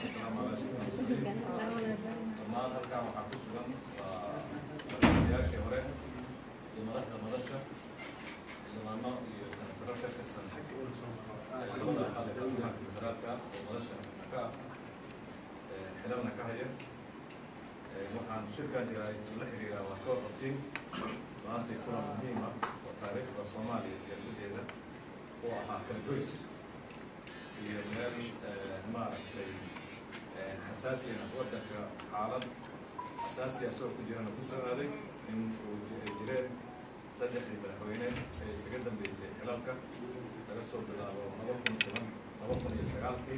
والسلام على أشرف المرسلين. dhammaan halkaan waxaa ku sugan madaxweynayaashii hore iyo madaxda madasha xildhibaano iyo senataro ka tirsan labada aqalka federaalka oo madasha ka xilabna ka haya. waxaan shirkan la xiriiraa waa koox qabtiin maanta kulan muhiim ah oo taariikhda Soomaaliya siyaasadeeda oo ahaa kala goys iyo meel maaragtay حساسية نقولك حالات حساسية سوق جيران كسرادي إن وجيران صدق بالحوينات سجدنا بيزي حلقة ترسل بلا نبقون كمان نبقون يستقال كي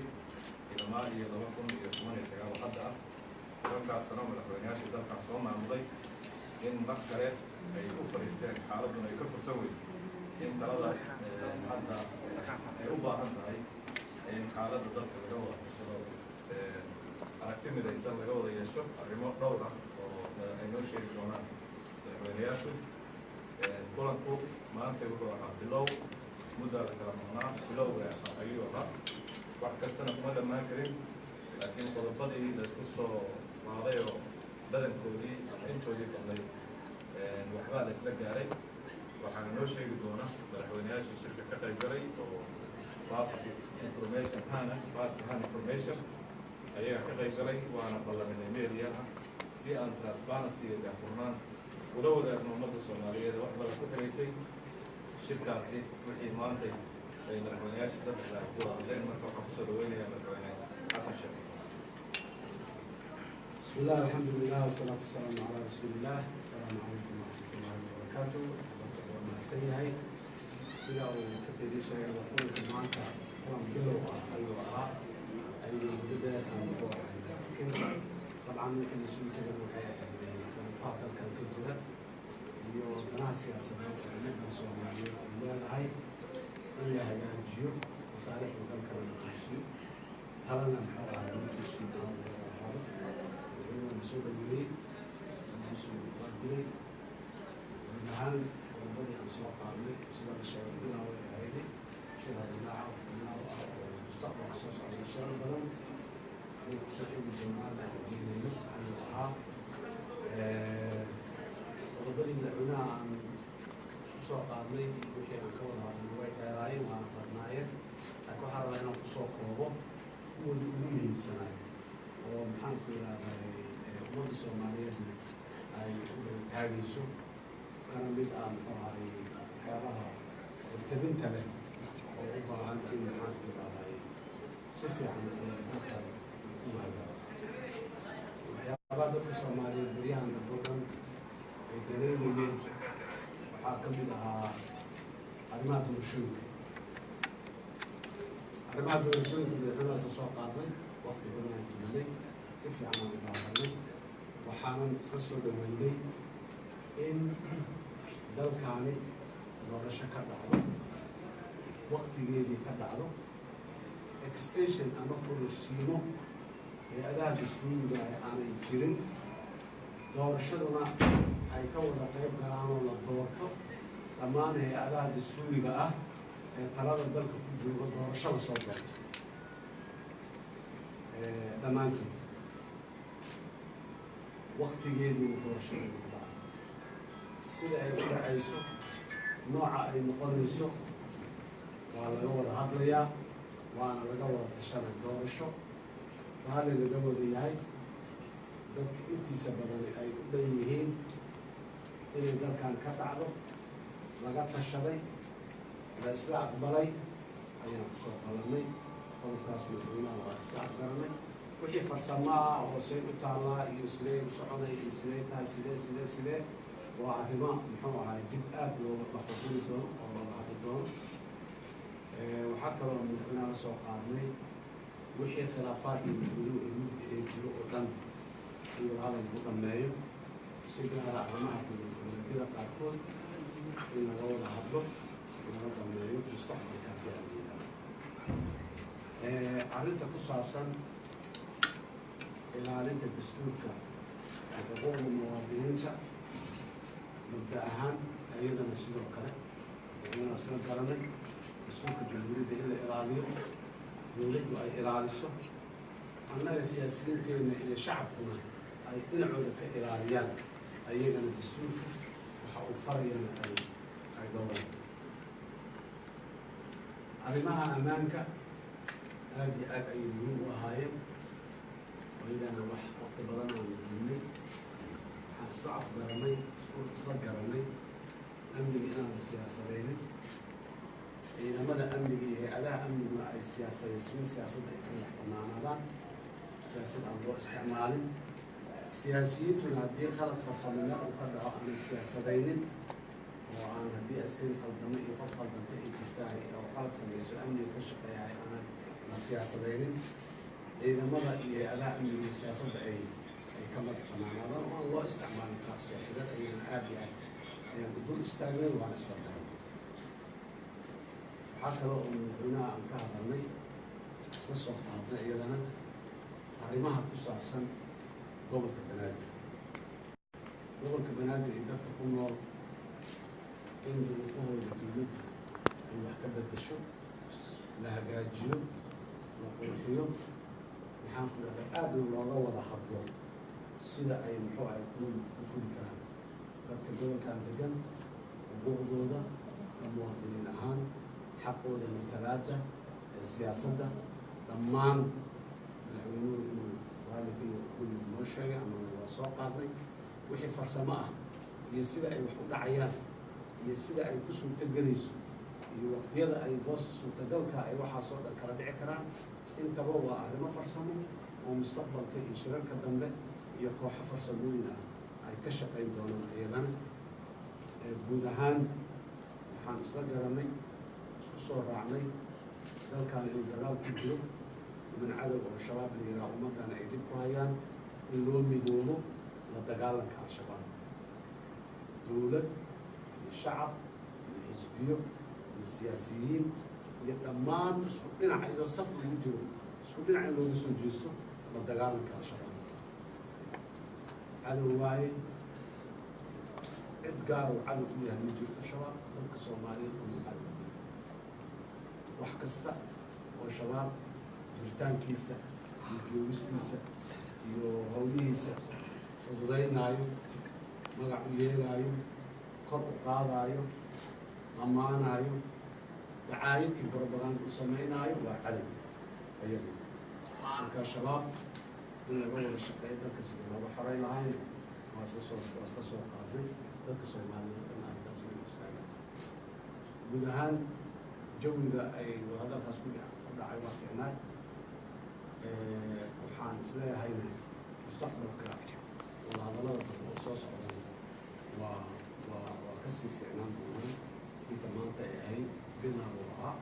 إذا ما هي نبقون يكون يستقال حدا تركع السلام بالحوينات تركع السلام عمضي إن بكرة يكفر يستقال حالتنا يكفر سوي إن ترى حدا يوبا عندها إن حالات ضد الجو تشرب aragtida aysan laga wada yeesho arrimo dhowr ah oo ay noo sheegi doonaan madaxweynayaashu. kulanku maanta wuxuu ahaa bilow muddo la kala maqnaa bilowga ayuu ahaa wax kastana kuma dhammaan karin laakiin qodobadii la isku soo qaaday oo badankoodii intoodii badnay waxbaa la isla gaaray. waxaana noo sheegi doona madaxweynayaashii shirka ka qayb galay oo fast information ayaga ka qayb galay waana ballaminay meediyaha si aan transparency iyo daahfurnaan ula wadaagno ummadda Soomaaliyeed wax badan ku xiraysay shirkaasi wixii maantay ay madaxweynayaasha saddexda ay ku hadleen. marka waxaan kusoo dhaweynayaa madaxweyne xasan sheekh. بسم الله الحمد لله والصلاة والسلام على رسول الله. السلام عليكم ورحمة الله وبركاته. سيدي سيدي وفكر دي شيء وقول كمان كلام جلو أيوة أيوة بدأ طبعا ممكن نسوي كذا فاقد كان كنتنا اليوم ناس سياسيين نبدأ سوالف لا هاي إلا هي جيو مصالح وكان كلام تسوي هذا نحاول على تسوي هذا اليوم نسوي بيجي نسوي بيجي ونحن ونبدأ نسوي قارني سواء الشباب بنا ولا هيدي شباب بنا مستقبل أساس على الشباب بدن وصحيح الجمال الديني أيها وربنا دعونا عن سوق قارني وحي عن كون هذا الوقت هاي وأنا قرناية أكو حرب هنا سوق كوبا والأمم سنة ومحن في هذا أمور الصومالية أي تاجي سوق كان بدأ هاي كلامها وتبين تبه وعن كل محن في هذا سفي عن مكان بعض الصوماليين بريان البلدان يدرين لي حاكم لها أرماد الشوك أرماد الشوك اللي إحنا سوق قادم وقت بدنا نجيبه سفي عن بعضنا وحنا نسخسر دويني إن دل كاني دور شكر بعض وقت جدي كدعو extension أما كل سينو أداة دستورية عن الجيران دورشدنا أي كون قيب كلام ولا دورته لما هي أداة دستورية طلاب الدرك كجوا دورشة صوبات لما أنتم وقت جدي دورشة بعض سيد أي عيسو نوع أي مقرنسو وعلى نور هضليا وأنا لقوا الشرع دورشة هذا اللي قبل ياي دك أنتي سببني أي بديهين إلى دك كان كتعلق لقيت الشرعي بس لا أقبلي أي نقص قلمي قل كاس مدينة واستعبرني وحي فرسما وسيد تعالى يسلي وسعودي يسلي تاسلي سلي سلي وعهما محمد هاي جد لو مفضول دون أو بعد دون وحكى من سوق عامي وحي خلافات يجروا قدام العالم قدامه سيجارة عامة في كذا قارون إن هو الحبل قدامه مستقبل كافي عرفت قصة إلى عرفت الدستور كحقوق المواطنين مبدأها أيضا السلوك كله أنا أصلا كلامي السلوك الجمهوري ده إلا إيراني يولد أي إيراني السوق annaga siyaasiyiinteena iyo shacabkuna ay dhinacooda ka ilaaliyaan ayagana dastuurka waxa uu farayana ay dhowraan. arrimaha ammaanka aad iyo aad ayay muhiim u ahaayeen ayagana wax waqti badan aan muhiimnay waxaan isla afgaranay isla garanay amniga inaan la siyaasadaynin ciidamada amniga iyo hay-adaha amniguna ay siyaasadaysiin siyaasadda ay ka madax banaanaadaan siyaasad aan loo isticmaalin siyaasiyiintuna haddii khalad farsamina uu ka dhaco aanay siyaasadaynin oo aan haddii askari qaldamo iyo qof qaldanta ay jirtaan oo qalad samayso amniga ka shaqeeyahay aanan la siyaasadaynin ciidamada iyo hay-adaha amniga siyaasadda ay ka madax banaanaadaan oo aan loo isticmaalin qaab siyaasadeed ayagana aad iyo aad ayaan u dul istaagnay waana isla garanay. waxaa kale oo madaxweynaha aan ka hadalnay isla soo qaadnay iyadana arrimaha ku saabsan gobolka banaadir. gobolka banaadir iyo dadka ku nool in duruufahooda dowladdu ay wax ka bedesho la hagaajiyo la qurxiyo maxaan ku dhahdaa aad looga wada hadlo sida ay muxuu ay ku fuli karaan dadka gobolkan degan xuquuqdooda ka muwaadiniin ahaan xaqooda matalaada ee siyaasadda dhammaan madaxweynuhu inuu raalliga iyo kulligu noo sheegay ama waa soo qaadnay wixii farsamo ah iyo sida ay wax u dhacayaan iyo sida ay ku suurtagelayso iyo waqtiyada ay booska suurtagalka ay waxaasoo dhan kala dhici karaan intaba waa arrimo farsamo oo mustaqbalka iyo shirarka dambe iyo kooxo farsamooyin ah ay ka shaqayn doonaan iyadana. guud ahaan waxaan isla garanay isku soo raacnay dalkan inuu dagaal ku jiro niman cadow oo shabaab la yidhaha ummaddana ay dib ku hayaan in loo midoobo la dagaalanka al-shabaab dowlad iyo shacab iyo xisbiyo iyo siyaasiyiin iyo dhammaan isku dhinac iyadoo saf lagu jiro isku dhinac in looga soo jeesto la dagaalanka al-shabaab. cadow waaye cid gaar oo cadow u yahay ma jirto shabaab dadka soomaaliyeed uma cadow wax kasta oo shabaab jiritaankiisa iyo joogistiisa iyo hawlihiisa fududaynaayo magac u yeelaayo kor u qaadaayo ammaanaayo dacaayad iyo barobaganda u samaynaayo waa cadow ayagu. marka shabaab in laga wada shaqeeyo dalka sida looga xoray lahayn waa isla soo qaaday dadka soomaaliyeed dhan arrintaas way istaagaan. guud ahaan jawiga ay wadahadalkaas ku dhacay waa fiicnaa. waxaan isleeyahayna mustaqbalka wadahadallada dambe oo soo socdan waa kasii fiicnaan doonaan inta maanta ay ahayd bilaab oo ahaa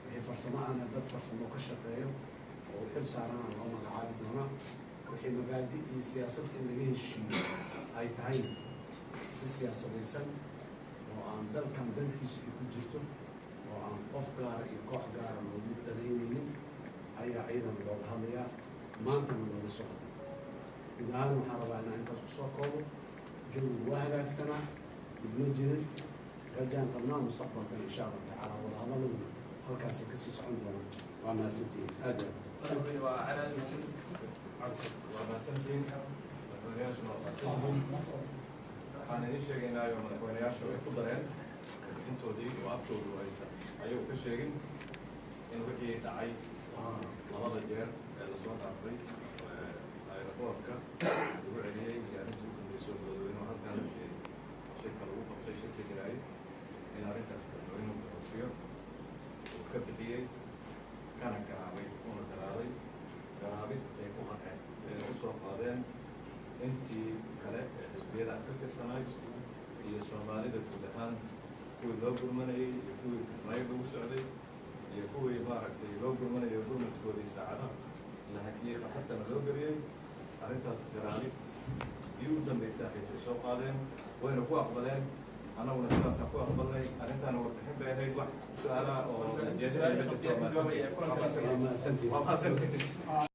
wixii farsamo ana dad farsamo ka shaqeeyo oo xil saarana loo magacaabi doonaa wixii mabaadi iyo siyaasad in laga heshiiyo ay tahay si siyaasadaysan oo aan dalkan dantiisa ay ku jirto oo aan qof gaara iyo koox gaara loogu danaynaynin ayaa ciidana looga hadlayaa maantana looga soo hadlay. guud ahaan waxaan rabaa inaan intaas ku soo koobo jawigu waa hagaagsanaa dibma jirin rajaan qabnaa mustaqbalkan insha allah tacaala wadahadalladuna halkaasay kasii socon doonaan. waa mahadsantihiin aad iyo waxaan idin sheegaynaayo madaxweynayaashu ay ku dareen intoodii oo aftoodu ayagu ka sheegin in wixii dhacay labada jeer ee lasoo dhaafay aeroboortka lagu celiyey iyo arrintii u dambeysay oo madaxweynuhu halkan shirka lagu qabtay shirka jiraayay in arrintaas madaxweynuhu xusiyo uu ka bixiyey kana garaabay una garaabid ay ku haqeen ee u soo qaadeen intii kale ee xisbiyada ka tirsanayd iyo soomaalida guud ahaan kuwii loo gurmanayey iyo kuwii kismaayo lagu socday iyo kuwii maaragtay loo gurmanayo gurmadkoodii saacada la hakiyey khatartana loo geliyey arrintaas garaabid tii u dambeysay xitay soo qaadeen wayna ku aqbaleen annaguna sidaasaan ku aqbalnay arrintaana warbixin bay ahayd wax su-aalaha oo jeedinaya ma jirto.